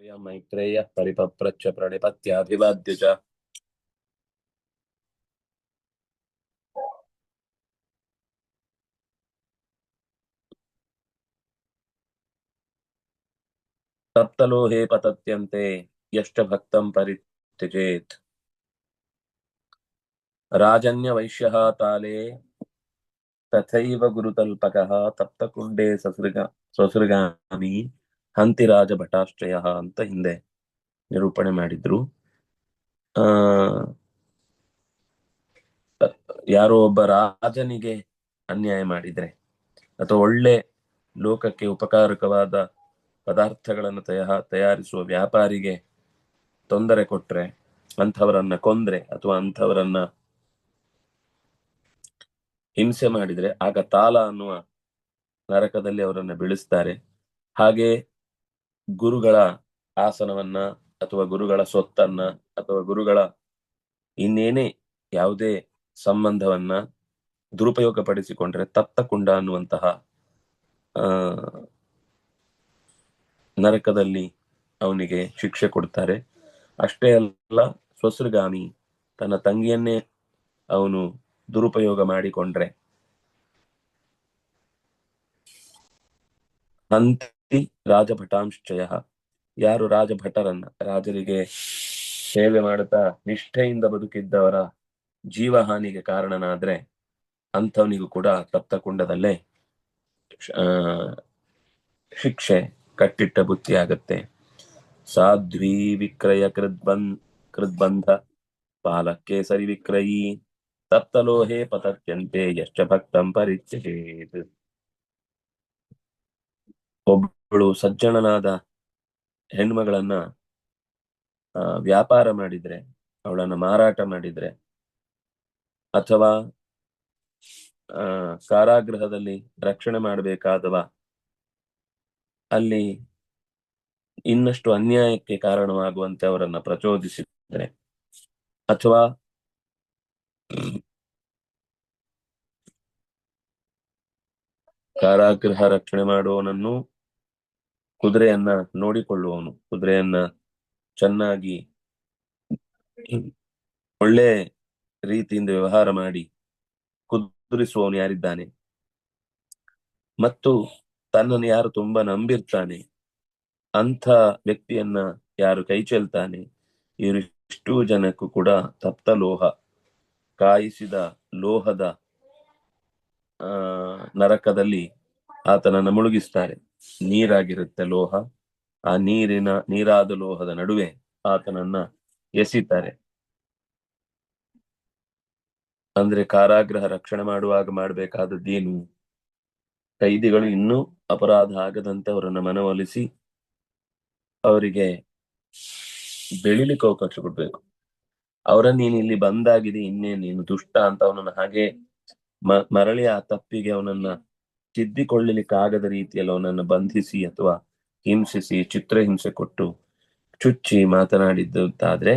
मैत्रेयः परिपप्रच्छ प्रणिपत्याभिवाद्य च तप्तलोहे पतत्यन्ते यश्च भक्तं परित्यजेत् राजन्यवैश्यः ताले तथैव गुरुतल्पकः तप्तकुण्डे ಸ್ವಸೃಗಾಮಿ ಹಂತಿ ರಾಜಭಟಾಶ್ರಯಃ ಅಂತ ಹಿಂದೆ ನಿರೂಪಣೆ ಮಾಡಿದ್ರು. ಆ ಯಾರೋ ಒಬ್ಬ ರಾಜನಿಗೆ ಅನ್ಯಾಯ ಮಾಡಿದ್ರೆ ಅಥವಾ ಒಳ್ಳೆ ಲೋಕಕ್ಕೆ ಉಪಕಾರಕವಾದ ಪದಾರ್ಥಗಳನ್ನು ತಯಾರಿಸುವ ವ್ಯಾಪಾರಿಗೆ ತೊಂದರೆ ಕೊಟ್ರೆ, ಅಂಥವರನ್ನ ಕೊಂದ್ರೆ ಅಥವಾ ಅಂಥವರನ್ನ ಹಿಂಸೆ ಮಾಡಿದ್ರೆ ಆಗ ತಾಲ ಅನ್ನುವ ನರಕದಲ್ಲಿ ಅವರನ್ನ ಬೀಳಿಸ್ತಾರೆ. ಹಾಗೆ ಗುರುಗಳ ಆಸನವನ್ನ ಅಥವಾ ಗುರುಗಳ ಸೊತ್ತನ್ನ ಅಥವಾ ಗುರುಗಳ ಇನ್ನೇನೇ ಯಾವುದೇ ಸಂಬಂಧವನ್ನ ದುರುಪಯೋಗ ಪಡಿಸಿಕೊಂಡ್ರೆ ತಪ್ತಕುಂಡ ಅನ್ನುವಂತಹ ನರಕದಲ್ಲಿ ಅವನಿಗೆ ಶಿಕ್ಷೆ ಕೊಡ್ತಾರೆ. ಅಷ್ಟೇ ಅಲ್ಲ, ಸ್ವಸೃಗಾಮಿ ತನ್ನ ತಂಗಿಯನ್ನೇ ಅವನು ದುರುಪಯೋಗ ಮಾಡಿಕೊಂಡ್ರೆ ಹಂತಿ ರಾಜಭಟಾಂಶ್ಚಯ, ಯಾರು ರಾಜಭಟರನ್ನ ರಾಜರಿಗೆ ಸೇವೆ ಮಾಡುತ್ತಾ ನಿಷ್ಠೆಯಿಂದ ಬದುಕಿದ್ದವರ ಜೀವಹಾನಿಗೆ ಕಾರಣನಾದ್ರೆ ಅಂಥವನಿಗೂ ಕೂಡ ತಪ್ತಕುಂಡದಲ್ಲೇ ಶಿಕ್ಷೆ, ಕಟ್ಟಿಟ್ಟ ಬುತ್ತಿ ಆಗತ್ತೆ. ಸಾಧ್ವಿ ವಿಕ್ರಯ ಕೃದ್ಬಂಧ ಪಾಲಕೇಸರಿ ವಿಕ್ರಯೀ ತಪ್ತಲೋಹೆ ಪತತ್ಯಂತೆ ಯಶ್ಚ ಭಕ್ತಂ ಪರಿತ್ಯಜೇತ್. ಒಬ್ಬಳು ಸಜ್ಜನನಾದ ಹೆಣ್ಮಗಳನ್ನ ವ್ಯಾಪಾರ ಮಾಡಿದ್ರೆ, ಅವಳನ್ನ ಮಾರಾಟ ಮಾಡಿದ್ರೆ ಅಥವಾ ಕಾರಾಗೃಹದಲ್ಲಿ ರಕ್ಷಣೆ ಮಾಡಬೇಕಾದವ ಅಲ್ಲಿ ಇನ್ನಷ್ಟು ಅನ್ಯಾಯಕ್ಕೆ ಕಾರಣವಾಗುವಂತೆ ಅವರನ್ನ ಪ್ರಚೋದಿಸಿದ್ರೆ ಅಥವಾ ಕಾರಾಗೃಹ ರಕ್ಷಣೆ ಮಾಡುವವನನ್ನು ಕುದುರೆಯನ್ನ ನೋಡಿಕೊಳ್ಳುವವನು, ಕುದುರೆಯನ್ನ ಚೆನ್ನಾಗಿ ಒಳ್ಳೆ ರೀತಿಯಿಂದ ವ್ಯವಹಾರ ಮಾಡಿ ಕುದುರಿಸುವವನು ಯಾರಿದ್ದಾನೆ ಮತ್ತು ತನ್ನನ್ನು ಯಾರು ತುಂಬಾ ನಂಬಿರ್ತಾನೆ ಅಂಥ ವ್ಯಕ್ತಿಯನ್ನ ಯಾರು ಕೈ ಚೆಲ್ತಾನೆ, ಇವರಿಷ್ಟು ಜನಕ್ಕೂ ಕೂಡ ತಪ್ತ ಲೋಹ, ಕಾಯಿಸಿದ ಲೋಹದ ನರಕದಲ್ಲಿ ಆತನನ್ನ ಮುಳುಗಿಸ್ತಾರೆ. ನೀರಾಗಿರುತ್ತೆ ಲೋಹ, ಆ ನೀರಾದ ಲೋಹದ ನಡುವೆ ಆತನನ್ನ ಎಸಿತಾರೆ. ಅಂದ್ರೆ ಕಾರಾಗೃಹ ರಕ್ಷಣೆ ಮಾಡುವಾಗ ಮಾಡಬೇಕಾದದ್ದೇನು, ಕೈದಿಗಳು ಇನ್ನೂ ಅಪರಾಧ ಆಗದಂತೆ ಅವರನ್ನ ಮನವೊಲಿಸಿ ಅವರಿಗೆ ಬೆಳಿಲಿಕ್ಕೆ ಅವಕಾಶ ಕೊಡ್ಬೇಕು. ಅವರನ್ನ ನೀನು ಇಲ್ಲಿ ಬಂದಾಗಿದೆ, ನೀನು ದುಷ್ಟ ಅಂತ ಅವನನ್ನ ಹಾಗೆ ಮರಳಿ ಆ ತಪ್ಪಿಗೆ ಅವನನ್ನ ತಿದ್ದಿಕೊಳ್ಳಲಿಕ್ಕೆ ಆಗದ ರೀತಿಯಲ್ಲಿ ಅವನನ್ನು ಬಂಧಿಸಿ ಅಥವಾ ಹಿಂಸಿಸಿ ಚಿತ್ರಹಿಂಸೆ ಕೊಟ್ಟು ಚುಚ್ಚಿ ಮಾತನಾಡಿದ್ದಾದ್ರೆ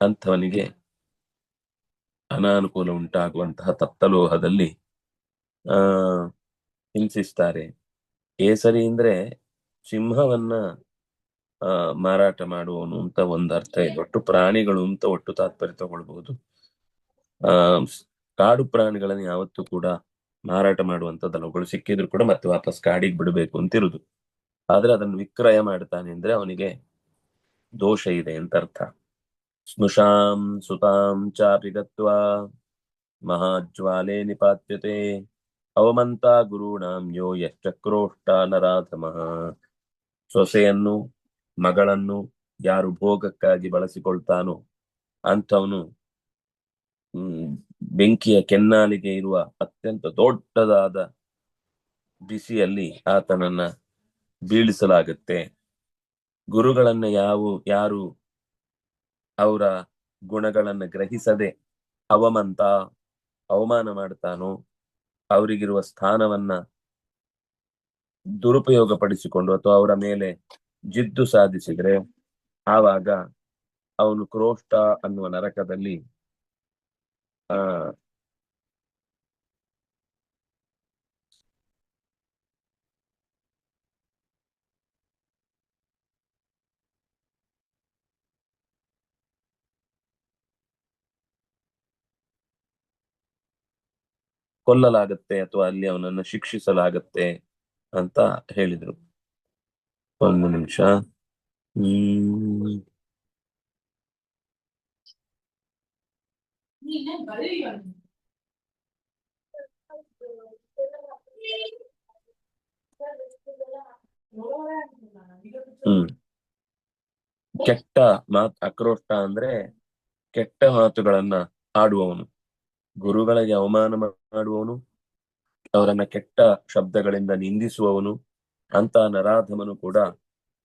ಅಂಥವನಿಗೆ ಅನಾನುಕೂಲ ಉಂಟಾಗುವಂತಹ ತಪ್ತಲೋಹದಲ್ಲಿ ಹಿಂಸಿಸ್ತಾರೆ. ಕೇಸರಿ ಅಂದ್ರೆ ಸಿಂಹವನ್ನ ಮಾರಾಟ ಮಾಡುವವನು ಅಂತ ಒಂದು ಅರ್ಥ ಇದೆ. ಒಟ್ಟು ಪ್ರಾಣಿಗಳು ಅಂತ ಒಟ್ಟು ತಾತ್ಪರ್ಯ ತಗೊಳ್ಬಹುದು. ಕಾಡು ಪ್ರಾಣಿಗಳನ್ನು ಯಾವತ್ತೂ ಕೂಡ ಮಾರಾಟ ಮಾಡುವಂತದ್ದಲ್ಲ. ಅವುಗಳು ಸಿಕ್ಕಿದ್ರು ಕೂಡ ಮತ್ತೆ ವಾಪಸ್ ಕಾಡಿಗೆ ಬಿಡಬೇಕು ಅಂತಿರುದು. ಆದ್ರೆ ಅದನ್ನು ವಿಕ್ರಯ ಮಾಡ್ತಾನೆ ಅಂದ್ರೆ ಅವನಿಗೆ ದೋಷ ಇದೆ ಅಂತ ಅರ್ಥ. ಸ್ನುಷಾಂ ಸುತಾಂ ಚಾಪಿ ಗತ್ವಾ ಮಹಾಜ್ವಾಲೆ ನಿಪಾತ್ಯತೆ ಅವಮಂತ ಗುರುಣಾಂ ಯೋ ಯಶ್ಚಕ್ರೋಷ್ಟ ನರಾಧಮಃ. ಸೊಸೆಯನ್ನು ಮಗಳನ್ನು ಯಾರು ಭೋಗಕ್ಕಾಗಿ ಬಳಸಿಕೊಳ್ತಾನೋ ಅಂಥವನು ಬೆಂಕಿಯ ಕೆನ್ನಾಲಿಗೆ ಇರುವ ಅತ್ಯಂತ ದೊಡ್ಡದಾದ ಬಿಸಿಯಲ್ಲಿ ಆತನನ್ನ ಬೀಳಿಸಲಾಗುತ್ತೆ. ಗುರುಗಳನ್ನ ಯಾರು ಅವರ ಗುಣಗಳನ್ನ ಗ್ರಹಿಸದೆ ಅವಮಾನ ಮಾಡ್ತಾನೋ, ಅವರಿಗಿರುವ ಸ್ಥಾನವನ್ನ ದುರುಪಯೋಗ ಪಡಿಸಿಕೊಂಡು ಅಥವಾ ಅವರ ಮೇಲೆ ಜಿದ್ದು ಸಾಧಿಸಿದ್ರೆ ಆವಾಗ ಅವನು ಕ್ರೋಷ್ಟ ಅನ್ನುವ ನರಕದಲ್ಲಿ ಕೊಲ್ಲಲಾಗತ್ತೆ ಅಥವಾ ಅಲ್ಲಿ ಅವನನ್ನ ಶಿಕ್ಷಿಸಲಾಗತ್ತೆ ಅಂತ ಹೇಳಿದ್ರು. ಒಂದು ನಿಮಿಷ. ಹ್ಮ್ ಹ್ಮ್ ಕೆಟ್ಟ ಆಕ್ರೋಷ್ಟ ಅಂದ್ರೆ ಕೆಟ್ಟ ಮಾತುಗಳನ್ನ ಆಡುವವನು, ಗುರುಗಳಿಗೆ ಅವಮಾನ ಮಾಡುವವನು, ಅವರನ್ನ ಕೆಟ್ಟ ಶಬ್ದಗಳಿಂದ ನಿಂದಿಸುವವನು, ಅಂತ ನರಾಧಮನು ಕೂಡ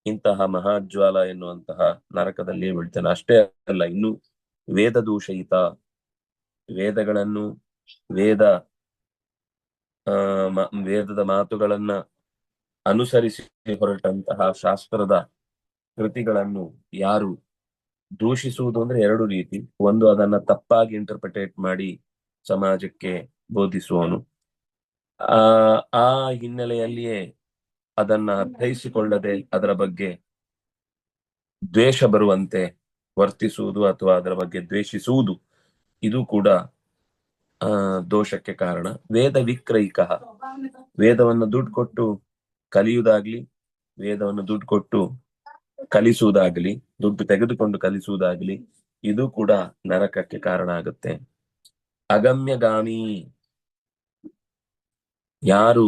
ಇಂತಹ ಮಹಾಜ್ವಾಲ ಎನ್ನುವಂತಹ ನರಕದಲ್ಲಿ ಬೀಳ್ತಾನೆ. ಅಷ್ಟೇ ಅಲ್ಲ, ಇನ್ನು ವೇದ ದೂಷಯಿತ, ವೇದಗಳನ್ನು ವೇದ ವೇದದ ಮಾತುಗಳನ್ನ ಅನುಸರಿಸಿ ಹೊರಟಂತಹ ಶಾಸ್ತ್ರದ ಕೃತಿಗಳನ್ನು ಯಾರು ದೂಷಿಸುವುದು ಅಂದ್ರೆ ಎರಡು ರೀತಿ. ಒಂದು, ಅದನ್ನ ತಪ್ಪಾಗಿ ಇಂಟರ್ಪ್ರಿಟೇಟ್ ಮಾಡಿ ಸಮಾಜಕ್ಕೆ ಬೋಧಿಸುವವನು, ಆ ಆ ಹಿನ್ನೆಲೆಯಲ್ಲಿಯೇ ಅದನ್ನ ಅರ್ಥೈಸಿಕೊಳ್ಳದೆ ಅದರ ಬಗ್ಗೆ ದ್ವೇಷ ಬರುವಂತೆ ವರ್ತಿಸುವುದು ಅಥವಾ ಅದರ ಬಗ್ಗೆ ದ್ವೇಷಿಸುವುದು, ಇದು ಕೂಡ ದೋಷಕ್ಕೆ ಕಾರಣ. ವೇದ ವಿಕ್ರಯಿಕ, ವೇದವನ್ನು ದುಡ್ಡು ಕೊಟ್ಟು ಕಲಿಯುವುದಾಗ್ಲಿ, ವೇದವನ್ನು ದುಡ್ಡು ಕೊಟ್ಟು ಕಲಿಸುವುದಾಗ್ಲಿ, ದುಡ್ಡು ತೆಗೆದುಕೊಂಡು ಕಲಿಸುವುದಾಗ್ಲಿ, ಇದು ಕೂಡ ನರಕಕ್ಕೆ ಕಾರಣ ಆಗುತ್ತೆ. ಅಗಮ್ಯಗಾಮಿ, ಯಾರು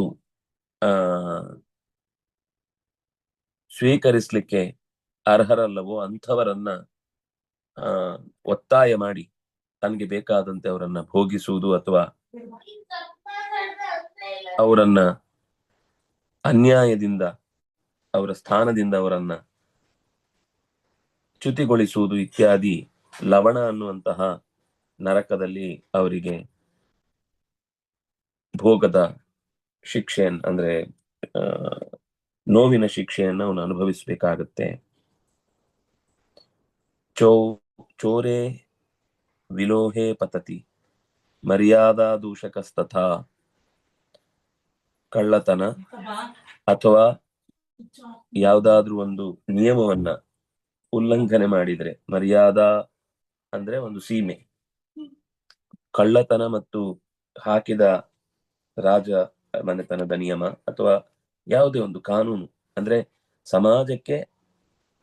ಆ ಸ್ವೀಕರಿಸ್ಲಿಕ್ಕೆ ಅರ್ಹರಲ್ಲವೋ ಅಂಥವರನ್ನ ಒತ್ತಾಯ ಮಾಡಿ ತನಗೆ ಬೇಕಾದಂತೆ ಅವರನ್ನ ಭೋಗಿಸುವುದು ಅಥವಾ ಅವರನ್ನ ಅನ್ಯಾಯದಿಂದ ಅವರ ಸ್ಥಾನದಿಂದ ಅವರನ್ನ ಚ್ಯುತಿಗೊಳಿಸುವುದು ಇತ್ಯಾದಿ ಲವಣ ಅನ್ನುವಂತಹ ನರಕದಲ್ಲಿ ಅವರಿಗೆ ಭೋಗದ ಶಿಕ್ಷೆಯನ್ನು ಅಂದ್ರೆ ನೋವಿನ ಶಿಕ್ಷೆಯನ್ನು ಅವನು ಅನುಭವಿಸಬೇಕಾಗತ್ತೆ. ಚೋರೆ ವಿಲೋಹೆ ಪತತಿ ಮರ್ಯಾದಾ ದೂಷಕಸ್ತಥಾ, ಕಳ್ಳತನ ಅಥವಾ ಯಾವ್ದಾದ್ರೂ ಒಂದು ನಿಯಮವನ್ನ ಉಲ್ಲಂಘನೆ ಮಾಡಿದ್ರೆ, ಮರ್ಯಾದಾ ಅಂದ್ರೆ ಒಂದು ಸೀಮೆ, ಕಳ್ಳತನ ಮತ್ತು ಹಾಕಿದ ರಾಜ ಮನೆತನದ ನಿಯಮ ಅಥವಾ ಯಾವುದೇ ಒಂದು ಕಾನೂನು, ಅಂದ್ರೆ ಸಮಾಜಕ್ಕೆ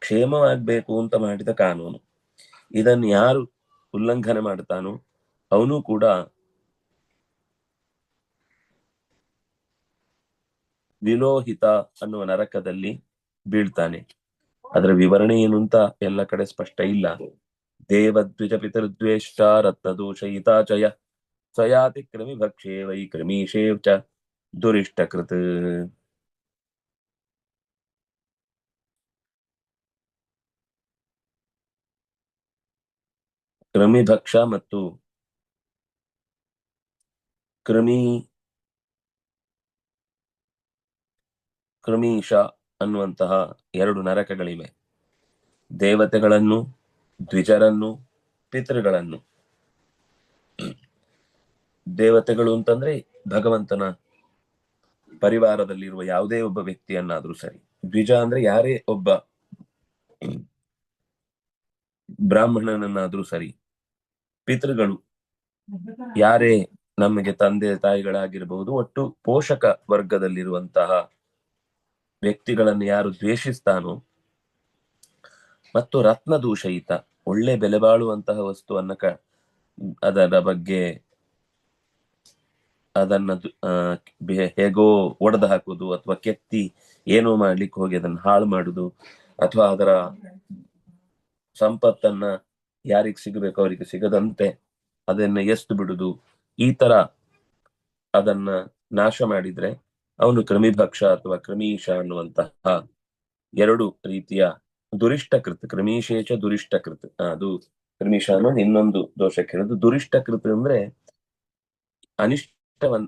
ಕ್ಷೇಮವಾಗಬೇಕು ಅಂತ ಮಾಡಿದ ಕಾನೂನು, ಇದನ್ನು ಯಾರು ಉಲ್ಲಂಘನೆ ಮಾಡ್ತಾನೋ ಅವನು ಕೂಡ ವಿಲೋಹಿತ ಅನ್ನುವ ನರಕದಲ್ಲಿ ಬೀಳ್ತಾನೆ. ಅದರ ವಿವರಣೆ ಏನು ಅಂತ ಎಲ್ಲ ಕಡೆ ಸ್ಪಷ್ಟ ಇಲ್ಲ. ದೇವದ್ವಿಜ ಪಿತೃದ್ವೇಷ್ಟ ರತ್ನದೋಷಯಿತ ಚಯ ಸ್ವಯಾತಿ ಕ್ರಮಿ ಭಕ್ಷೇ ವೈ ಕ್ರಮೀಶೇವ್ ಚ ದುರಿಷ್ಟಕೃತ್. ಕ್ರಮಿಭಕ್ಷ ಮತ್ತು ಕ್ರಮೀಶ ಅನ್ನುವಂತಹ ಎರಡು ನರಕಗಳಿವೆ. ದೇವತೆಗಳನ್ನು, ದ್ವಿಜರನ್ನು, ಪಿತೃಗಳನ್ನು. ದೇವತೆಗಳು ಅಂತಂದ್ರೆ ಭಗವಂತನ ಪರಿವಾರದಲ್ಲಿರುವ ಯಾವುದೇ ಒಬ್ಬ ವ್ಯಕ್ತಿಯನ್ನಾದ್ರೂ ಸರಿ. ದ್ವಿಜ ಅಂದ್ರೆ ಯಾರೇ ಒಬ್ಬ ಬ್ರಾಹ್ಮಣನನ್ನಾದ್ರೂ ಸರಿ. ಪಿತೃಗಳು ಯಾರೇ ನಮಗೆ ತಂದೆ ತಾಯಿಗಳಾಗಿರಬಹುದು, ಒಟ್ಟು ಪೋಷಕ ವರ್ಗದಲ್ಲಿರುವಂತಹ ವ್ಯಕ್ತಿಗಳನ್ನು ಯಾರು ದ್ವೇಷಿಸ್ತಾನೋ, ಮತ್ತು ರತ್ನ ದೂಷಯಿತ, ಒಳ್ಳೆ ಬೆಲೆ ಬಾಳುವಂತಹ ವಸ್ತುವನ್ನ ಅದರ ಬಗ್ಗೆ ಅದನ್ನ ಹೇಗೋ ಒಡೆದು ಹಾಕುದು ಅಥವಾ ಕೆತ್ತಿ ಏನೋ ಮಾಡ್ಲಿಕ್ಕೆ ಹೋಗಿ ಅದನ್ನ ಹಾಳು ಮಾಡುದು, ಅಥವಾ ಅದರ ಸಂಪತ್ತನ್ನ ಯಾರಿಗೆ ಸಿಗಬೇಕು ಅವರಿಗೆ ಸಿಗದಂತೆ ಅದನ್ನ ಎಷ್ಟು ಬಿಡುದು, ಈ ತರ ಅದನ್ನ ನಾಶ ಮಾಡಿದ್ರೆ ಅವನು ಕ್ರಮಿಭಕ್ಷ ಅಥವಾ ಕ್ರಮೀಶ ಅನ್ನುವಂತಹ ಎರಡು ರೀತಿಯ ದುರಿಷ್ಟಕೃತ್. ಕ್ರಮೀಶೇಚ ದುರಿಷ್ಟಕೃತ್, ಅದು ಕ್ರಮೀಶ ಅನ್ನೋದು ಇನ್ನೊಂದು ದೋಷಕ್ಕೆ ಹೇಳೋದು. ದುರಿಷ್ಟಕೃತ್ ಅಂದ್ರೆ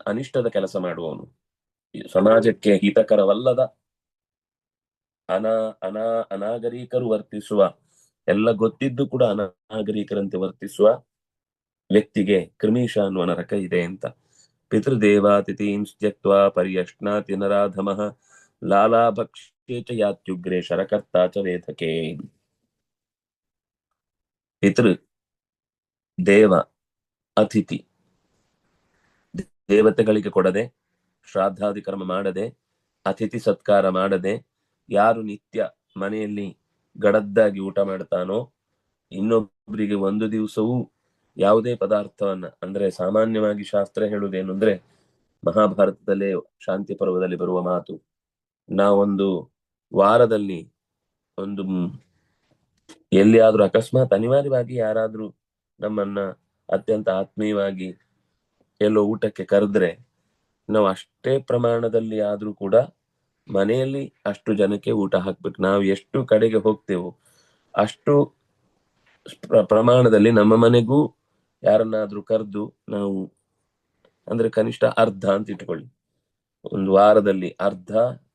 ಅನಿಷ್ಟದ ಕೆಲಸ ಮಾಡುವವನು, ಸಮಾಜಕ್ಕೆ ಹಿತಕರವಲ್ಲದ ಅನಾಗರಿಕರು ವರ್ತಿಸುವ, ಎಲ್ಲ ಗೊತ್ತಿದ್ದು ಕೂಡ ಅನಾಗರಿಕರಂತೆ ವರ್ತಿಸುವ ವ್ಯಕ್ತಿಗೆ ಕ್ರಮೀಶ ಅನ್ನುವ ನರಕ ಇದೆ ಅಂತ. ಪಿತೃದೇವಾತಿಥೀಂ ತ್ಯಕ್ತ್ವಾ ಪರ್ಯಶ್ನಾತಿ ನರಾಧಮಃ ಲಾಲಾಭಕ್ಷೇ ಚ ಯಾತ್ಯುಗ್ರೇ ಶರಕರ್ತಾ ಚ ವೇದಕೆ. ಪಿತೃ, ದೇವ, ಅತಿಥಿ, ದೇವತೆಗಳಿಗೆ ಕೊಡದೆ, ಶ್ರಾದ್ದಾದಿ ಕರ್ಮ ಮಾಡದೆ, ಅತಿಥಿ ಸತ್ಕಾರ ಮಾಡದೆ, ಯಾರು ನಿತ್ಯ ಮನೆಯಲ್ಲಿ ಗಡದ್ದಾಗಿ ಊಟ ಮಾಡ್ತಾನೋ, ಇನ್ನೊಬ್ಬರಿಗೆ ಒಂದು ದಿವಸವೂ ಯಾವುದೇ ಪದಾರ್ಥವನ್ನ, ಅಂದ್ರೆ ಸಾಮಾನ್ಯವಾಗಿ ಶಾಸ್ತ್ರ ಹೇಳುವುದೇನು ಅಂದ್ರೆ, ಮಹಾಭಾರತದಲ್ಲೇ ಶಾಂತಿ ಪರ್ವದಲ್ಲಿ ಬರುವ ಮಾತು, ನಾವೊಂದು ವಾರದಲ್ಲಿ ಒಂದು ಎಲ್ಲಿಯಾದ್ರೂ ಅಕಸ್ಮಾತ್ ಅನಿವಾರ್ಯವಾಗಿ ಯಾರಾದ್ರೂ ನಮ್ಮನ್ನ ಅತ್ಯಂತ ಆತ್ಮೀಯವಾಗಿ ಎಲ್ಲೋ ಊಟಕ್ಕೆ ಕರೆದ್ರೆ, ನಾವು ಅಷ್ಟೇ ಪ್ರಮಾಣದಲ್ಲಿ ಆದ್ರೂ ಕೂಡ ಮನೆಯಲ್ಲಿ ಅಷ್ಟು ಜನಕ್ಕೆ ಊಟ ಹಾಕ್ಬೇಕು. ನಾವು ಎಷ್ಟು ಕಡೆಗೆ ಹೋಗ್ತೇವೋ ಅಷ್ಟು ಪ್ರಮಾಣದಲ್ಲಿ ನಮ್ಮ ಮನೆಗೂ ಯಾರನ್ನಾದ್ರೂ ಕರೆದು ನಾವು, ಅಂದ್ರೆ ಕನಿಷ್ಠ ಅರ್ಧ ಅಂತ ಇಟ್ಕೊಳ್ಳಿ, ಒಂದು ವಾರದಲ್ಲಿ ಅರ್ಧ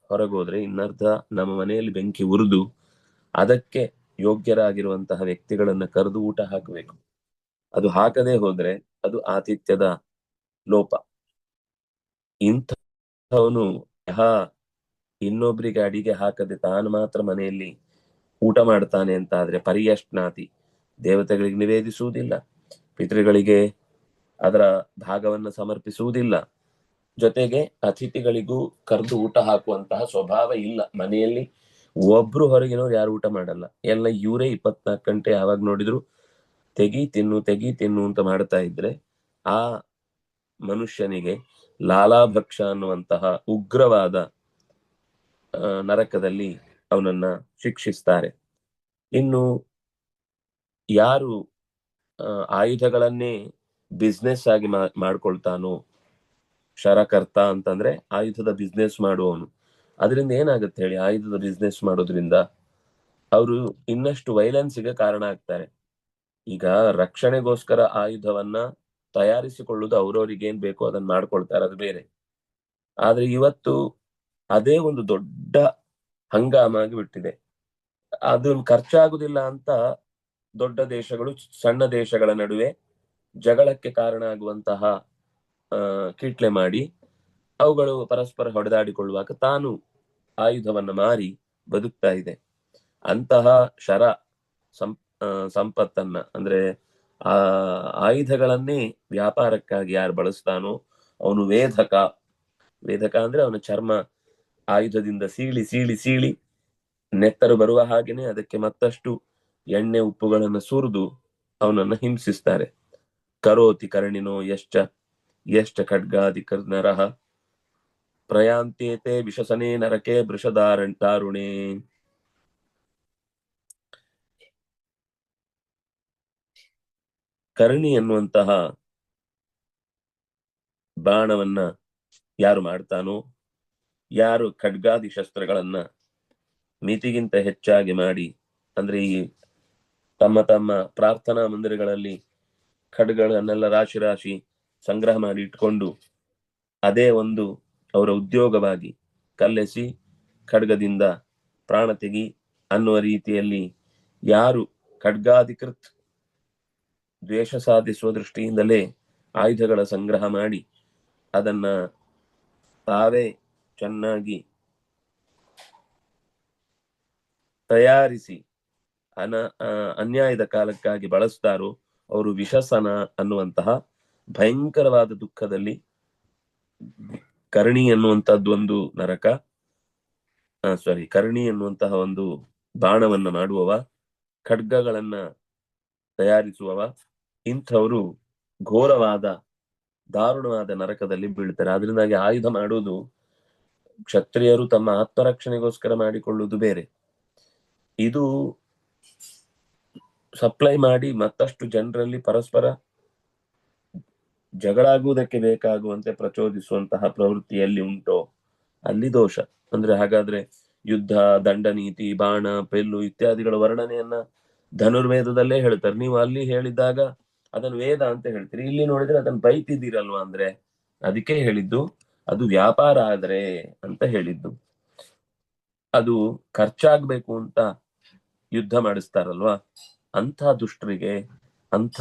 ಹೊರಗೋದ್ರೆ ಇನ್ನರ್ಧ ನಮ್ಮ ಮನೆಯಲ್ಲಿ ಬೆಂಕಿ ಉರಿದು ಅದಕ್ಕೆ ಯೋಗ್ಯರಾಗಿರುವಂತಹ ವ್ಯಕ್ತಿಗಳನ್ನ ಕರೆದು ಊಟ ಹಾಕಬೇಕು. ಅದು ಹಾಕದೆ ಹೋದ್ರೆ ಅದು ಆತಿಥ್ಯದ ಲೋಪ. ಇಂಥವನು ಇನ್ನೊಬ್ರಿಗೆ ಅಡಿಗೆ ಹಾಕದೆ ತಾನು ಮಾತ್ರ ಮನೆಯಲ್ಲಿ ಊಟ ಮಾಡ್ತಾನೆ ಅಂತ ಆದ್ರೆ ಪರಿಯಷ್ಟ್ನಾತಿ, ದೇವತೆಗಳಿಗೆ ನಿವೇದಿಸುವುದಿಲ್ಲ, ಪಿತೃಗಳಿಗೆ ಅದರ ಭಾಗವನ್ನು ಸಮರ್ಪಿಸುವುದಿಲ್ಲ, ಜೊತೆಗೆ ಅತಿಥಿಗಳಿಗೂ ಕರೆದು ಊಟ ಹಾಕುವಂತಹ ಸ್ವಭಾವ ಇಲ್ಲ. ಮನೆಯಲ್ಲಿ ಒಬ್ರು ಹೊರಗಿನವ್ರು ಯಾರು ಊಟ ಮಾಡಲ್ಲ, ಎಲ್ಲ ಇವರೇ 24 ಗಂಟೆ ಯಾವಾಗ ನೋಡಿದ್ರು ತೆಗಿ ತಿನ್ನು ಅಂತ ಮಾಡ್ತಾ ಇದ್ರೆ ಆ ಮನುಷ್ಯನಿಗೆ ಲಾಲಾಭಕ್ಷ ಅನ್ನುವಂತಹ ಉಗ್ರವಾದ ನರಕದಲ್ಲಿ ಅವನನ್ನ ಶಿಕ್ಷಿಸ್ತಾರೆ. ಇನ್ನು ಯಾರು ಆಯುಧಗಳನ್ನೇ ಬಿಸ್ನೆಸ್ ಆಗಿ ಮಾಡ್ಕೊಳ್ತಾನೋ, ಶರಕರ್ತ ಅಂತಂದ್ರೆ ಆಯುಧದ ಬಿಸ್ನೆಸ್ ಮಾಡುವವನು, ಅದರಿಂದ ಏನಾಗುತ್ತೆ ಹೇಳಿ? ಆಯುಧದ ಬಿಸ್ನೆಸ್ ಮಾಡೋದ್ರಿಂದ ಅವರು ಇನ್ನಷ್ಟು ವೈಲೆನ್ಸ್ಗೆ ಕಾರಣ ಆಗ್ತಾರೆ. ಈಗ ರಕ್ಷಣೆಗೋಸ್ಕರ ಆಯುಧವನ್ನ ತಯಾರಿಸಿಕೊಳ್ಳುವುದು ಅವ್ರವ್ರಿಗೆ ಏನ್ ಬೇಕೋ ಅದನ್ನ ಮಾಡ್ಕೊಳ್ತಾರೆ, ಅದು ಬೇರೆ. ಆದ್ರೆ ಇವತ್ತು ಅದೇ ಒಂದು ದೊಡ್ಡ ಹಂಗಾಮ ಆಗಿ ಬಿಟ್ಟಿದೆ. ಅದು ಖರ್ಚಾಗುದಿಲ್ಲ ಅಂತ ದೊಡ್ಡ ದೇಶಗಳು ಸಣ್ಣ ದೇಶಗಳ ನಡುವೆ ಜಗಳಕ್ಕೆ ಕಾರಣ ಆಗುವಂತಹ ಕಿಟ್ಲೆ ಮಾಡಿ ಅವುಗಳು ಪರಸ್ಪರ ಹೊಡೆದಾಡಿಕೊಳ್ಳುವಾಗ ತಾನು ಆಯುಧವನ್ನ ಮಾರಿ ಬದುಕ್ತಾ ಇದೆ. ಅಂತಹ ಶರ ಸಂಪತ್ತನ್ನ, ಅಂದ್ರೆ ಆ ಆಯುಧಗಳನ್ನೇ ವ್ಯಾಪಾರಕ್ಕಾಗಿ ಯಾರು ಬಳಸ್ತಾನೋ ಅವನು ವೇದಕ. ವೇದಕ ಅಂದ್ರೆ ಅವನ ಚರ್ಮ ಆಯುಧದಿಂದ ಸೀಳಿ ಸೀಳಿ ಸೀಳಿ ನೆತ್ತರು ಬರುವ ಹಾಗೇನೆ ಅದಕ್ಕೆ ಮತ್ತಷ್ಟು ಎಣ್ಣೆ ಉಪ್ಪುಗಳನ್ನು ಸುರಿದು ಅವನನ್ನ ಹಿಂಸಿಸ್ತಾರೆ. ಕರೋತಿ ಕರ್ಣಿನೋ ಯಶ್ಚ ಖಡ್ಗಾದಿ ನರಹ ಪ್ರಯಾಂತೇತೆ ವಿಶಸನೆ ನರಕೆ ದಾರುಣೆ. ಕರ್ಣಿ ಎನ್ನುವಂತಹ ಬಾಣವನ್ನ ಯಾರು ಮಾಡ್ತಾನೋ, ಯಾರು ಖಡ್ಗಾದಿ ಶಸ್ತ್ರಗಳನ್ನ ಮಿತಿಗಿಂತ ಹೆಚ್ಚಾಗಿ ಮಾಡಿ, ಅಂದ್ರೆ ಈ ತಮ್ಮ ತಮ್ಮ ಪ್ರಾರ್ಥನಾ ಮಂದಿರಗಳಲ್ಲಿ ಖಡ್ಗಳನ್ನೆಲ್ಲ ರಾಶಿ ರಾಶಿ ಸಂಗ್ರಹ ಮಾಡಿ ಇಟ್ಕೊಂಡು ಅದೇ ಒಂದು ಅವರ ಉದ್ಯೋಗವಾಗಿ ಕಲ್ಲೆಸಿ ಖಡ್ಗದಿಂದ ಪ್ರಾಣ ತೆಗಿ ಅನ್ನುವ ರೀತಿಯಲ್ಲಿ ಯಾರು ಖಡ್ಗಾಧಿಕೃತ್ ದ್ವೇಷ ಸಾಧಿಸುವ ದೃಷ್ಟಿಯಿಂದಲೇ ಆಯುಧಗಳ ಸಂಗ್ರಹ ಮಾಡಿ ಅದನ್ನ ತಾವೇ ಚೆನ್ನಾಗಿ ತಯಾರಿಸಿ ಅನ್ಯಾಯದ ಕಾಲಕ್ಕಾಗಿ ಬಳಸ್ತಾರೋ ಅವರು ವಿಷಸನ ಅನ್ನುವಂತಹ ಭಯಂಕರವಾದ ದುಃಖದಲ್ಲಿ, ಕರ್ಣಿ ಎನ್ನುವಂತಹದ್ದು ಒಂದು ನರಕ, ಕರ್ಣಿ ಎನ್ನುವಂತಹ ಒಂದು ಬಾಣವನ್ನ ಮಾಡುವವ, ಖಡ್ಗಗಳನ್ನ ತಯಾರಿಸುವವ, ಇಂಥವರು ಘೋರವಾದ ದಾರುಣವಾದ ನರಕದಲ್ಲಿ ಬೀಳ್ತಾರೆ. ಆದ್ರಿಂದಾಗಿ ಆಯುಧ ಮಾಡುವುದು ಕ್ಷತ್ರಿಯರು ತಮ್ಮ ಆತ್ಮರಕ್ಷಣೆಗೋಸ್ಕರ ಮಾಡಿಕೊಳ್ಳುವುದು ಬೇರೆ. ಇದು ಸಪ್ಲೈ ಮಾಡಿ ಮತ್ತಷ್ಟು ಜನರಲ್ಲಿ ಪರಸ್ಪರ ಜಗಳಾಗುವುದಕ್ಕೆ ಬೇಕಾಗುವಂತೆ ಪ್ರಚೋದಿಸುವಂತಹ ಪ್ರವೃತ್ತಿಯಲ್ಲಿ ಉಂಟೋ ಅಲ್ಲಿ ದೋಷ. ಅಂದ್ರೆ ಹಾಗಾದ್ರೆ ಯುದ್ಧ, ದಂಡ ನೀತಿ, ಬಾಣ, ಪೆಲ್ಲು ಇತ್ಯಾದಿಗಳ ವರ್ಣನೆಯನ್ನ ಧನುರ್ವೇದದಲ್ಲೇ ಹೇಳ್ತಾರೆ. ನೀವು ಅಲ್ಲಿ ಹೇಳಿದಾಗ ಅದನ್ನು ವೇದ ಅಂತ ಹೇಳ್ತೀರಿ, ಇಲ್ಲಿ ನೋಡಿದ್ರೆ ಅದನ್ನ ಬೈತಿದ್ದೀರಲ್ವಾ? ಅಂದ್ರೆ ಅದಕ್ಕೆ ಹೇಳಿದ್ದು ಅದು ವ್ಯಾಪಾರ ಆದ್ರೆ ಅಂತ ಹೇಳಿದ್ದು. ಅದು ಖರ್ಚಾಗ್ಬೇಕು ಅಂತ ಯುದ್ಧ ಮಾಡಿಸ್ತಾರಲ್ವಾ, ಅಂಥ ದುಷ್ಟರಿಗೆ, ಅಂಥ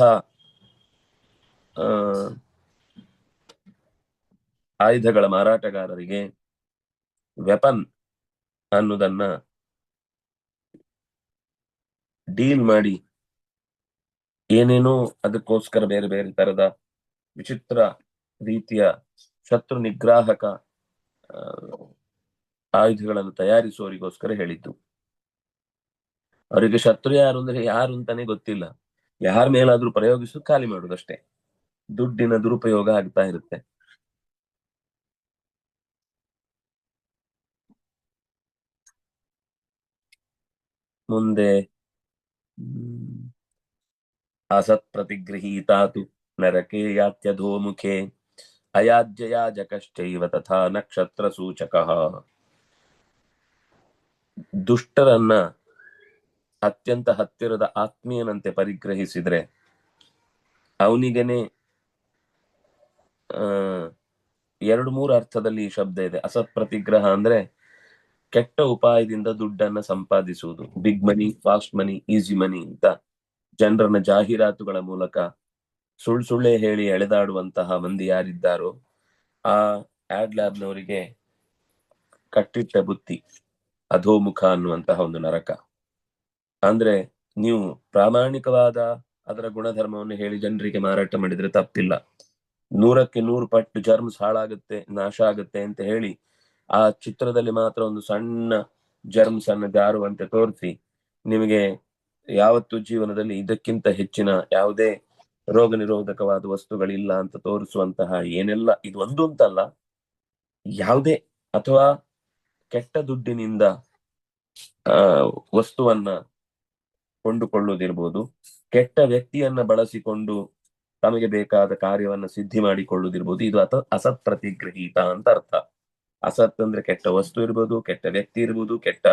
ಆಯುಧಗಳ ಮಾರಾಟಗಾರರಿಗೆ ವೆಪನ್ ಅನ್ನೋದನ್ನ ಡೀಲ್ ಮಾಡಿ ಏನೇನೋ ಅದಕ್ಕೋಸ್ಕರ ಬೇರೆ ಬೇರೆ ತರದ ವಿಚಿತ್ರ ರೀತಿಯ ಶತ್ರು ನಿಗ್ರಾಹಕ ಆಯುಧಗಳನ್ನು ತಯಾರಿಸುವವರಿಗೋಸ್ಕರ ಹೇಳಿದ್ದು. ಅವರಿಗೆ ಶತ್ರು ಯಾರು ಅಂದ್ರೆ ಯಾರು ಅಂತಾನೆ ಗೊತ್ತಿಲ್ಲ, ಯಾರ ಮೇಲಾದ್ರೂ ಪ್ರಯೋಗಿಸು ಖಾಲಿ ಮಾಡುದಷ್ಟೇ. ದುಡ್ಡಿನ ದುರುಪಯೋಗ ಆಗ್ತಾ ಇರುತ್ತೆ. ಮುಂದೆ ಅಸತ್ ಪ್ರತಿಗೃಹೀತಾತು ನರಕೆ ಯಾತ್ಯಧೋಮುಖೆ ಅಯಾಜ್ಯ ಯಾಜಕಶ್ಚೈವ ತಥಾ ನಕ್ಷತ್ರ ಸೂಚಕ. ದುಷ್ಟರನ್ನ ಅತ್ಯಂತ ಹತ್ತಿರದ ಆತ್ಮೀಯನಂತೆ ಪರಿಗ್ರಹಿಸಿದ್ರೆ ಅವನಿಗೆನೆ ಎರಡು ಮೂರು ಅರ್ಥದಲ್ಲಿ ಈ ಶಬ್ದ ಇದೆ. ಅಸತ್ ಪ್ರತಿಗ್ರಹ ಅಂದ್ರೆ ಕೆಟ್ಟ ಉಪಾಯದಿಂದ ದುಡ್ಡನ್ನ ಸಂಪಾದಿಸುವುದು, ಬಿಗ್ ಮನಿ, ಫಾಸ್ಟ್ ಮನಿ, ಈಸಿ ಮನಿ ಅಂತ ಜನರನ್ನ ಜಾಹೀರಾತುಗಳ ಮೂಲಕ ಸುಳ್ಳೆ ಹೇಳಿ ಎಳೆದಾಡುವಂತಹ ಮಂದಿ ಯಾರಿದ್ದಾರೋ ಆ ಆಡ್ಲಾಬ್ನವರಿಗೆ ಕಟ್ಟಿಟ್ಟ ಬುತ್ತಿ ಅಧೋಮುಖ ಅನ್ನುವಂತಹ ಒಂದು ನರಕ. ಅಂದ್ರೆ ನೀವು ಪ್ರಾಮಾಣಿಕವಾದ ಅದರ ಗುಣಧರ್ಮವನ್ನು ಹೇಳಿ ಜನರಿಗೆ ಮಾರಾಟ ಮಾಡಿದ್ರೆ ತಪ್ಪಿಲ್ಲ. 100ಕ್ಕೆ 100 ಪಟ್ಟು ಜರ್ಮ್ಸ್ ಹಾಳಾಗುತ್ತೆ, ನಾಶ ಆಗುತ್ತೆ ಅಂತ ಹೇಳಿ ಆ ಚಿತ್ರದಲ್ಲಿ ಮಾತ್ರ ಒಂದು ಸಣ್ಣ ಜರ್ಮ್ಸ್ ಅನ್ನು ಜಾರುವಂತೆ ತೋರಿಸಿ ನಿಮಗೆ ಯಾವತ್ತು ಜೀವನದಲ್ಲಿ ಇದಕ್ಕಿಂತ ಹೆಚ್ಚಿನ ಯಾವುದೇ ರೋಗ ನಿರೋಧಕವಾದ ವಸ್ತುಗಳಿಲ್ಲ ಅಂತ ತೋರಿಸುವಂತಹ ಏನೆಲ್ಲ, ಇದು ಒಂದು ಅಂತಲ್ಲ, ಯಾವುದೇ ಅಥವಾ ಕೆಟ್ಟ ದುಡ್ಡಿನಿಂದ ವಸ್ತುವನ್ನ ಕೊಂಡುಕೊಳ್ಳುವುದಿರ್ಬೋದು, ಕೆಟ್ಟ ವ್ಯಕ್ತಿಯನ್ನ ಬಳಸಿಕೊಂಡು ತಮಗೆ ಬೇಕಾದ ಕಾರ್ಯವನ್ನ ಸಿದ್ಧಿ ಮಾಡಿಕೊಳ್ಳುವುದಿರ್ಬೋದು, ಇದು ಅಸತ್ ಪ್ರತಿಗೃಹೀತ ಅಂತ ಅರ್ಥ. ಅಸತ್ ಅಂದ್ರೆ ಕೆಟ್ಟ ವಸ್ತು ಇರ್ಬೋದು, ಕೆಟ್ಟ ವ್ಯಕ್ತಿ ಇರ್ಬೋದು, ಕೆಟ್ಟ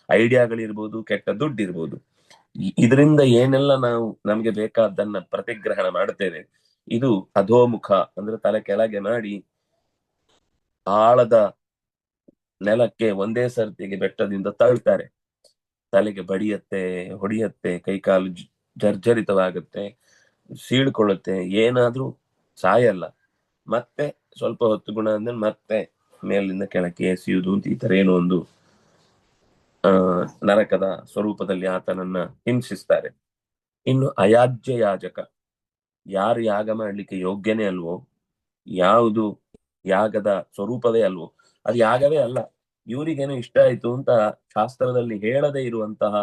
ಐಡಿಯಾಗಳಿರ್ಬೋದು, ಕೆಟ್ಟ ದುಡ್ಡು ಇರ್ಬೋದು. ಇದರಿಂದ ಏನೆಲ್ಲ ನಾವು ನಮ್ಗೆ ಬೇಕಾದನ್ನ ಪ್ರತಿಗ್ರಹಣ ಮಾಡ್ತೇವೆ, ಇದು ಅಧೋಮುಖ ಅಂದ್ರೆ ತಲೆ ಕೆಳಗೆ ಮಾಡಿ ಆಳದ ನೆಲಕ್ಕೆ ಒಂದೇ ಸರ್ತಿಗೆ ಬೆಟ್ಟದಿಂದ ತಳ್ತಾರೆ. ತಲೆಗೆ ಬಡಿಯತ್ತೆ, ಹೊಡಿಯತ್ತೆ, ಕೈಕಾಲು ಜರ್ಜರಿತವಾಗುತ್ತೆ, ಸೀಳ್ಕೊಳ್ಳುತ್ತೆ, ಏನಾದ್ರೂ ಸಾಯಲ್ಲ. ಮತ್ತೆ ಸ್ವಲ್ಪ ಹೊತ್ತು ಗುಣ ಅಂದ್ರೆ ಮತ್ತೆ ಮೇಲಿಂದ ಕೆಳಕ್ಕೆ ಎಸೆಯುವುದು ಅಂತ ಈ ತರ ಏನೋ ಒಂದು ನರಕದ ಸ್ವರೂಪದಲ್ಲಿ ಆತನನ್ನ ಹಿಂಸಿಸ್ತಾರೆ. ಇನ್ನು ಅಯಾಜ್ಯ ಯಾಜಕ, ಯಾರು ಯಾಗ ಮಾಡ್ಲಿಕ್ಕೆ ಯೋಗ್ಯನೇ ಅಲ್ವೋ, ಯಾವುದು ಯಾಗದ ಸ್ವರೂಪವೇ ಅಲ್ವೋ, ಅದು ಯಾಗವೇ ಅಲ್ಲ, ಇವರಿಗೇನೋ ಇಷ್ಟ ಆಯ್ತು ಅಂತ ಶಾಸ್ತ್ರದಲ್ಲಿ ಹೇಳದೇ ಇರುವಂತಹ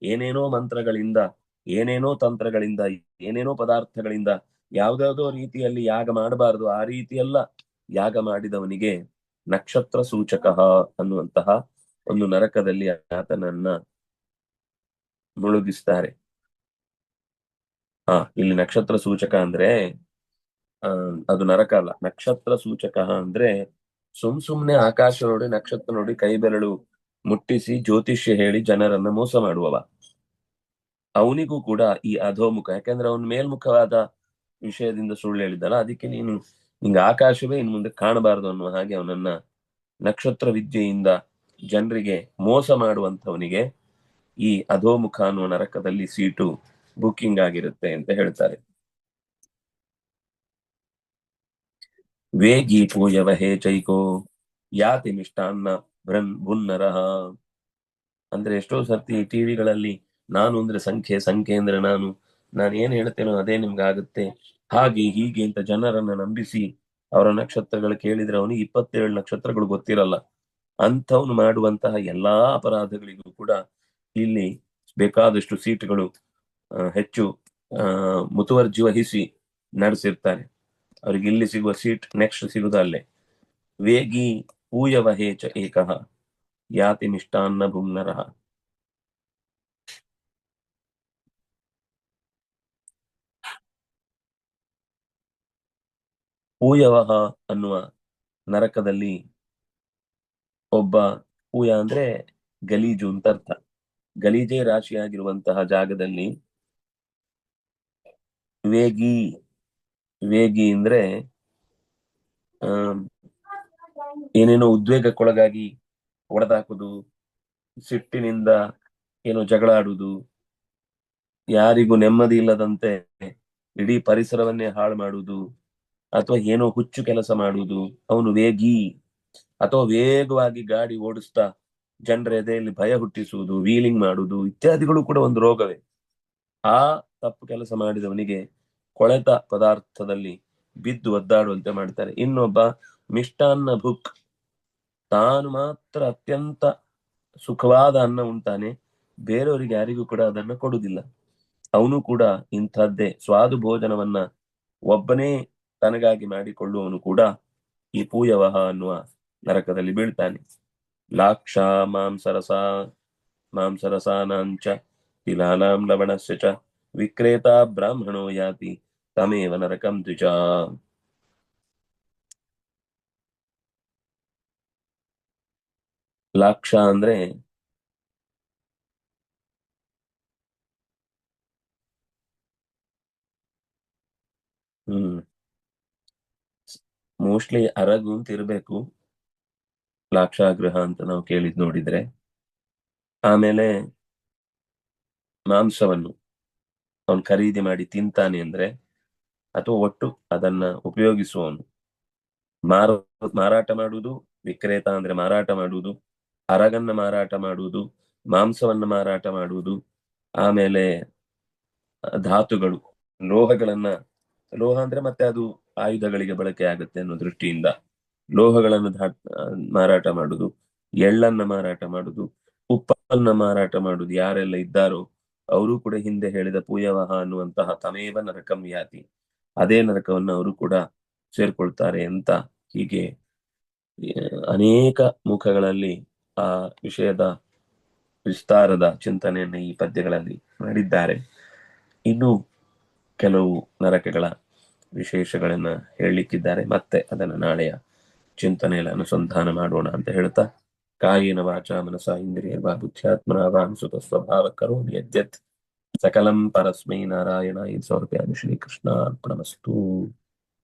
ಏನೇನೋ ಮಂತ್ರಗಳಿಂದ, ಏನೇನೋ ತಂತ್ರಗಳಿಂದ, ಏನೇನೋ ಪದಾರ್ಥಗಳಿಂದ ಯಾವ್ದಾವುದೋ ರೀತಿಯಲ್ಲಿ ಯಾಗ ಮಾಡಬಾರದು ಆ ರೀತಿಯೆಲ್ಲ ಯಾಗ ಮಾಡಿದವನಿಗೆ ನಕ್ಷತ್ರ ಸೂಚಕ ಅನ್ನುವಂತಹ ಒಂದು ನರಕದಲ್ಲಿ ಆತನನ್ನ ಮುಳುಗಿಸ್ತಾರೆ. ಇಲ್ಲಿ ನಕ್ಷತ್ರ ಸೂಚಕ ಅಂದ್ರೆ ಅದು ನರಕ ಅಲ್ಲ. ನಕ್ಷತ್ರ ಸೂಚಕ ಅಂದ್ರೆ ಸುಮ್ನೆ ಆಕಾಶ ನೋಡಿ, ನಕ್ಷತ್ರ ನೋಡಿ ಕೈ ಬೆರಳು ಮುಟ್ಟಿಸಿ ಜ್ಯೋತಿಷ್ಯ ಹೇಳಿ ಜನರನ್ನ ಮೋಸ ಮಾಡುವವ, ಅವನಿಗೂ ಕೂಡ ಈ ಅಧೋಮುಖ. ಯಾಕಂದ್ರೆ ಅವನ್ ಮೇಲ್ಮುಖವಾದ ವಿಷಯದಿಂದ ಸುಳ್ಳು ಹೇಳಿದ್ದಲ್ಲ, ಅದಕ್ಕೆ ನೀನು ನಿಂಗ ಆಕಾಶವೇ ಇನ್ ಮುಂದೆ ಕಾಣಬಾರದು ಅನ್ನುವ ಹಾಗೆ ಅವನನ್ನ ನಕ್ಷತ್ರ ವಿದ್ಯೆಯಿಂದ ಜನರಿಗೆ ಮೋಸ ಮಾಡುವಂತವನಿಗೆ ಈ ಅಧೋಮುಖ ಅನ್ನುವ ನರಕದಲ್ಲಿ ಸೀಟು ಬುಕ್ಕಿಂಗ್ ಆಗಿರುತ್ತೆ ಅಂತ ಹೇಳ್ತಾರೆ. ವೇಗಿ ಪೂಯವ ಹೇ ಚೈಕೋ ಯಾತಿ ಮಿಷ್ಟಾನ್ನ ಭುನ್ನರಹ. ಅಂದ್ರೆ ಎಷ್ಟೋ ಸರ್ತಿ ಟಿವಿಗಳಲ್ಲಿ ನಾನು ಅಂದ್ರೆ ಸಂಖ್ಯೆ ಅಂದ್ರೆ ನಾನು ಏನ್ ಹೇಳ್ತೇನೋ ಅದೇ ನಿಮ್ಗೆ ಆಗುತ್ತೆ, ಹಾಗೆ ಹೀಗೆ ಅಂತ ಜನರನ್ನ ನಂಬಿಸಿ ಅವರ ನಕ್ಷತ್ರಗಳು ಕೇಳಿದ್ರೆ ಅವನಿಗೆ 27 ನಕ್ಷತ್ರಗಳು ಗೊತ್ತಿರಲ್ಲ. ಅಂಥವ್ನು ಮಾಡುವಂತಹ ಎಲ್ಲಾ ಅಪರಾಧಗಳಿಗೂ ಕೂಡ ಇಲ್ಲಿ ಬೇಕಾದಷ್ಟು ಸೀಟ್ಗಳು ಹೆಚ್ಚು ಮುತುವರ್ಜಿ ವಹಿಸಿ ನಡೆಸಿರ್ತಾರೆ. ಅವ್ರಿಗೆ ಇಲ್ಲಿ ಸಿಗುವ ಸೀಟ್ ನೆಕ್ಸ್ಟ್ ಸಿಗುದಲ್ಲೇ. ವೇಗಿ ಪೂಯವ ಹೇಚ ಏಕಃ ಯಾತಿ ಮಿಷ್ಟಾನ್ನ ಭುಮ್ನರಃ. ಪೂಯವಹ ಅನ್ನುವ ನರಕದಲ್ಲಿ ಒಬ್ಬ, ಪೂಯ ಅಂದ್ರೆ ಗಲೀಜು ಅಂತ ಅರ್ಥ, ಗಲೀಜೆ ರಾಶಿಯಾಗಿರುವಂತಹ ಜಾಗದಲ್ಲಿ ವೇಗಿ, ವೇಗಿ ಅಂದ್ರೆ ಏನೇನೋ ಉದ್ವೇಗಕ್ಕೊಳಗಾಗಿ ಹೊಡೆದಾಕುದು, ಸಿಟ್ಟಿನಿಂದ ಏನೋ ಜಗಳ ಆಡುವುದು, ಯಾರಿಗೂ ನೆಮ್ಮದಿ ಇಲ್ಲದಂತೆ ಇಡೀ ಪರಿಸರವನ್ನೇ ಹಾಳು ಮಾಡುವುದು, ಅಥವಾ ಏನೋ ಹುಚ್ಚು ಕೆಲಸ ಮಾಡುವುದು, ಅವನು ವೇಗಿ. ಅಥವಾ ವೇಗವಾಗಿ ಗಾಡಿ ಓಡಿಸ್ತಾ ಜನರ ಎದೆಯಲ್ಲಿ ಭಯ ಹುಟ್ಟಿಸುವುದು, ವೀಲಿಂಗ್ ಮಾಡುವುದು ಇತ್ಯಾದಿಗಳು ಕೂಡ ಒಂದು ರೋಗವೇ. ಆ ತಪ್ಪು ಕೆಲಸ ಮಾಡಿದವನಿಗೆ ಕೊಳೆತ ಪದಾರ್ಥದಲ್ಲಿ ಬಿದ್ದು ಒದ್ದಾಡುವಂತೆ ಮಾಡ್ತಾರೆ. ಇನ್ನೊಬ್ಬ ಮಿಷ್ಟಾನ್ನ ಭುಕ್, ತಾನು ಮಾತ್ರ ಅತ್ಯಂತ ಸುಖವಾದ ಅನ್ನ ಉಂಟಾನೆ, ಬೇರೆಯವರಿಗೆ ಯಾರಿಗೂ ಕೂಡ ಅದನ್ನ ಕೊಡುವುದಿಲ್ಲ. ಅವನು ಕೂಡ ಇಂಥದ್ದೇ ಸ್ವಾದು ಭೋಜನವನ್ನ ಒಬ್ಬನೇ ತನಗಾಗಿ ಮಾಡಿಕೊಳ್ಳುವವನು ಕೂಡ ಈ ಪೂಯವಹ ಅನ್ನುವ ನರಕದಲ್ಲಿ ಬೀಳ್ತಾನೆ. ಲಾಕ್ಷ ಮಾಂಸರಸಾನಾಂಚ ತಿಲಾನಾಂ ಲವಣಸ್ಯ ಚ ವಿಕ್ರೇತ ಬ್ರಾಹ್ಮಣೋ ಯಾತಿ ತಮೇವ ನರಕಂ ದ್ವಿಜ. ಲಾಕ್ಷ ಅಂದ್ರೆ ಮೋಸ್ಟ್ಲಿ ಅರಗು ಅಂತ ಇರ್ಬೇಕು, ಲಾಕ್ಷಾಗೃಹ ಅಂತ ನಾವು ಕೇಳಿದ್ ನೋಡಿದ್ರೆ. ಆಮೇಲೆ ಮಾಂಸವನ್ನು ಅವನು ಖರೀದಿ ಮಾಡಿ ತಿಂತಾನೆ ಅಂದ್ರೆ, ಅಥವಾ ಒಟ್ಟು ಅದನ್ನ ಉಪಯೋಗಿಸುವವನು, ಮಾರಾಟ ಮಾಡುವುದು, ವಿಕ್ರೇತ ಅಂದ್ರೆ ಮಾರಾಟ ಮಾಡುವುದು, ಅರಗನ್ನ ಮಾರಾಟ ಮಾಡುವುದು, ಮಾಂಸವನ್ನ ಮಾರಾಟ ಮಾಡುವುದು, ಆಮೇಲೆ ಧಾತುಗಳು, ಲೋಹ ಅಂದ್ರೆ ಮತ್ತೆ ಅದು ಆಯುಧಗಳಿಗೆ ಬಳಕೆ ಆಗುತ್ತೆ ಅನ್ನೋ ದೃಷ್ಟಿಯಿಂದ ಲೋಹಗಳನ್ನು ಮಾರಾಟ ಮಾಡುದು, ಎಳ್ಳನ್ನ ಮಾರಾಟ ಮಾಡುದು, ಉಪ್ಪನ್ನ ಮಾರಾಟ ಮಾಡುದು, ಯಾರೆಲ್ಲ ಇದ್ದಾರೋ ಅವರು ಕೂಡ ಹಿಂದೆ ಹೇಳಿದ ಪೂಯವಹ ಅನ್ನುವಂತಹ ತಮೇವ ನರಕಂ ಯಾತಿ, ಅದೇ ನರಕವನ್ನು ಅವರು ಕೂಡ ಸೇರ್ಕೊಳ್ತಾರೆ ಅಂತ ಹೀಗೆ ಅನೇಕ ಮುಖಗಳಲ್ಲಿ ಆ ವಿಷಯದ ವಿಸ್ತಾರದ ಚಿಂತನೆಯನ್ನು ಈ ಪದ್ಯಗಳಲ್ಲಿ ಮಾಡಿದ್ದಾರೆ. ಇನ್ನು ಕೆಲವು ನರಕಗಳ ವಿಶೇಷಗಳನ್ನ ಹೇಳಲಿಕ್ಕಿದ್ದಾರೆ. ಮತ್ತೆ ಅದನ್ನ ನಾಳೆಯ ಚಿಂತನೆಯಲ್ಲಿ ಅನುಸಂಧಾನ ಮಾಡೋಣ ಅಂತ ಹೇಳ್ತಾ, ಕಾಯೇನ ವಾಚಾ ಮನಸಾ ಇಂದ್ರಿಯರ್ವಾ ಬುದ್ಧ್ಯಾತ್ಮನಾ ವಾ ಅನುಸೃತ ಸ್ವಭಾವ ಕರೋಮಿ ಯದ್ಯತ್ ಸಕಲಂ ಪರಸ್ಮೈ ನಾರಾಯಣಾಯ ಸಮರ್ಪಯಾಮಿ. ಶ್ರೀಕೃಷ್ಣ ಅರ್ಪಣಮಸ್ತು.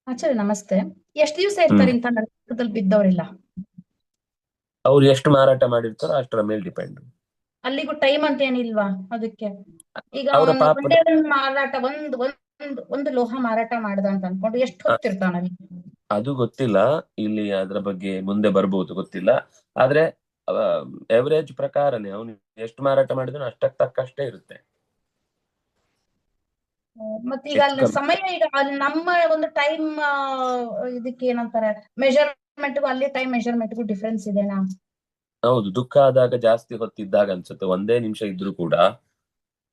ಆಚಾರ್ಯ ನಮಸ್ತೆ. ಎಷ್ಟು ದಿವಸ ಇರ್ತಾರೆ ಇಂಥ ನರಕದಲ್ಲಿ ಬಿದ್ದವರೆಲ್ಲ? ಅವ್ರು ಎಷ್ಟು ಮಾರಾಟ ಮಾಡಿರ್ತಾರೋ ಅಷ್ಟರ ಮೇಲೆ ಡಿಪೆಂಡ್. ಅಲ್ಲಿಗೂ ಟೈಮ್ ಅಂತ ಏನಿಲ್ವಾ ಅದಕ್ಕೆ? ಈಗ ಅವರ ಪಾಪ ಒಂದೇ ಮಾರಾಟ ಒಂದು ಲೋಹ ಮಾರಾಟ ಮಾಡ್ದ ಅಂತ ಅನ್ಕೊಂಡು ಎಷ್ಟು ಹೊತ್ತಿರ್ತಾನಲ್ಲಿ? ಅದು ಗೊತ್ತಿಲ್ಲ, ಇಲ್ಲಿ ಅದ್ರ ಬಗ್ಗೆ ಮುಂದೆ ಬರ್ಬೋದು, ಗೊತ್ತಿಲ್ಲ. ಆದ್ರೆ ಎವರೇಜ್ ಪ್ರಕಾರನೇ ಅವನು ಎಷ್ಟು ಮಾರಾಟ ಮಾಡಿದ್ರು ಅಷ್ಟಕ್ಕೆ ತಕ್ಕಷ್ಟೇ ಇರುತ್ತೆ. ಮತ್ತೆ ಈಗ ಅಲ್ಲಿ ಸಮಯ, ಈಗ ಅಲ್ಲಿ ನಮ್ಮ ಒಂದು ಟೈಮ್ ಇದಕ್ಕೆ ಏನಂತಾರೆ ಮೆಜರ್ಮೆಂಟ್ಗೂ ಅಲ್ಲಿ ಟೈಮ್ ಮೆಜರ್ಮೆಂಟ್ಗೂ ಡಿಫ್ರೆನ್ಸ್ ಇದೆನಾ? ಹೌದು, ದುಃಖ ಆದಾಗ ಜಾಸ್ತಿ ಹೊತ್ತಿದ್ದಾಗ ಅನ್ಸುತ್ತೆ, ಒಂದೇ ನಿಮಿಷ ಇದ್ರೂ ಕೂಡ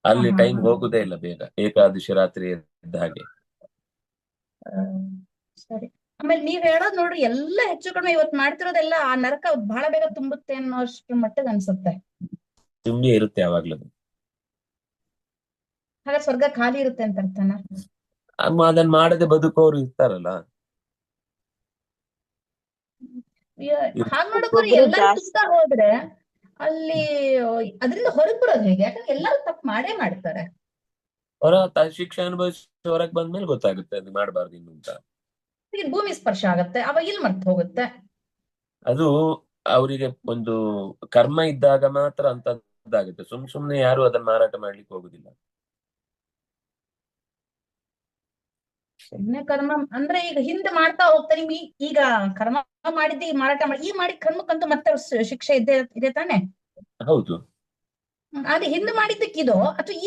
ಅಲ್ಲಿ ಟೈಮ್ ಹೋಗುದೇ ಇಲ್ಲ ಬೇಗ, ಏಕಾದಶಿ ರಾತ್ರಿ ಇದ್ದ ಹಾಗೆ. ಸರಿ. ಆಮೇಲೆ ನೀವ್ ಹೇಳೋದ್ ನೋಡ್ರಿ, ಎಲ್ಲ ಹೆಚ್ಚು ಕಡಿಮೆ ಇವತ್ತು ಮಾಡ್ತಿರೋದೆಲ್ಲ ಆ ನರಕ ಬಹಳ ಬೇಗ ತುಂಬುತ್ತೆ ಅನ್ನೋಷ್ಟು ಮಟ್ಟಿಗೆ ಅನ್ಸುತ್ತೆ. ತುಂಬಿ ಇರುತ್ತೆ ಯಾವಾಗ್ಲೂ. ಹಾಗಾದ್ರೆ ಸ್ವರ್ಗ ಖಾಲಿ ಇರುತ್ತೆ ಅಂತ ಅರ್ಥನಾ? ಅದನ್ನ ಮಾಡದೆ ಬದುಕೋರು ಇರ್ತಾರಲ್ಲ. ಹಾಗ್ ನೋಡೋಕೋರಿ ಎಲ್ಲರೂ ಸುತ್ತ ಹೋದ್ರೆ ಅಲ್ಲಿ ಅದರಿಂದ ಹೊರಗ್ ಬರೋದು ಹೇಗೆ? ಯಾಕಂದ್ರೆ ಎಲ್ಲರೂ ತಪ್ಪು ಮಾಡೇ ಮಾಡ್ತಾರೆ. ಶಿಕ್ಷೆ ಅನುಭವಿಸಿ ಹೊರಗೆ ಬಂದ್ಮೇಲೆ ಗೊತ್ತಾಗುತ್ತೆ ಅದು ಮಾಡಬಾರ್ದು ಇನ್ನು ಅಂತ. ಭೂಮಿ ಸ್ಪರ್ಶ ಆಗತ್ತೆ, ಅವಾಗ ಇಲ್ಲಿ ಮರ್ತು ಹೋಗುತ್ತೆ. ಅದು ಅವರಿಗೆ ಒಂದು ಕರ್ಮ ಇದ್ದಾಗ ಮಾತ್ರ ಅಂತದ್ದಾಗುತ್ತೆ, ಸುಮ್ನೆ ಯಾರು ಅದನ್ನ ಮಾರಾಟ ಮಾಡ್ಲಿಕ್ಕೆ ಹೋಗುದಿಲ್ಲ. ಸುಮ್ನೆ ಕರ್ಮ ಅಂದ್ರೆ ಈಗ ಹಿಂದೆ ಮಾಡ್ತಾ ಹೋಗ್ತಾರೆ. ಈಗ ಕರ್ಮ ಮಾಡಿದ್ದೆ ಈ ಮಾರಾಟ ಮಾಡಿ ಈ ಮಾಡಿ ಕರ್ಮಕ್ಕಂತೂ ಮತ್ತೆ ಶಿಕ್ಷೆ ಇದೆ ತಾನೆ? ಹೌದು. ಅದೇ ಹಿಂದೆ ಮಾಡಿದ್ದಕ್ಕಿದು ಅಥವಾ